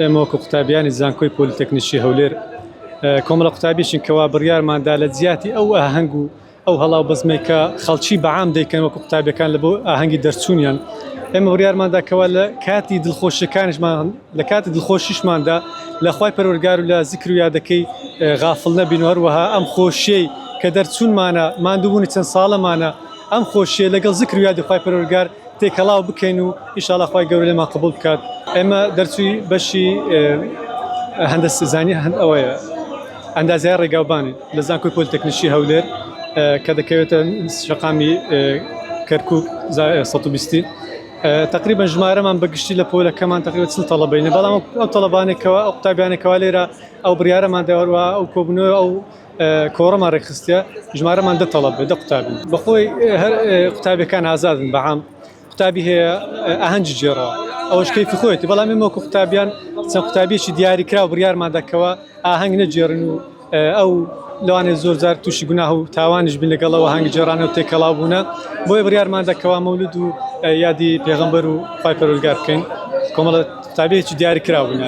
ئێمەوەکو قوتابیانی زانکۆی پۆلیتێکنیکی هەولێر کۆمەڵە قوتابیشین کەوا بڕیارماندا لە جیاتی ئەو ئاهەنگ و ئەو هەڵاو بەزمەی کە خەڵکی بەعام دەیکەن وەکو قوتابیەکان لە بۆ ئاهەنگی دەرچوونیان ئێمە بڕیارماندا کەوا لە کاتی دڵخۆشیەکانیشمان لە کاتی دڵخۆشیشماندا لە خوای پەروەردگار و لە زیکر و یادەکەی غافڵ نەبین و هەروەها ئەم خۆشیەی کە دەرچوونمانە ماندووبوونی چەند ساڵەمانە ئەم خۆشیە لەگەڵ زیکر و یادی خوای پەروەردگار تێکەڵاو بکەین و ئینشاءڵڵا خوای گەورە لێمان قبوڵ بکات. ئێمە دەرچووی بەشی هەندەسەزانی ئەوەیە ئەندازیاری ڕێگاوبانی لە زانکۆی پۆلیتێکنیکی هەولێر کە دەکەوێتە شەقامی کەرکووک 120 تقریبا ژمارەمان بەگشتی لە پۆلەکەمان تقریبا 40 تەڵەبەینە، بەڵام ئەو تەڵەبانێکەوە ئەو قوتابیانێکەوە لێرە ئەو بڕیارەمان داوەروە ئەو کۆبنەوە ئەو کۆڕەمان ڕێکخستە ژمارەمان 10 تەڵەبێ 10 قوتابی بەخۆی هەر قوتابیەکان ئازادن بەعام قوتابی هەیە ئاهەنگی جێڕەوە ئەوەش کەیفی خۆیەتی، بەڵام ئێمە وەکو قوتابیان چەند قوتابیەکی دیاریکرا و بڕیارمان داکەوە ئاهەنگ نەجێڕن و ئەو لەوانێ زۆر جار تووشی گوناه و تاوانیش بین لەگەڵەوە ئاهەنگی جێڕانە و تێکەڵاو بوونە، بۆیە بڕیارمان داکەوە مەولود و یادی پێغەمبەر و خوای پەروەردگار بکەین. کۆمەڵە قوتابیەکی دیاریکرا بوون.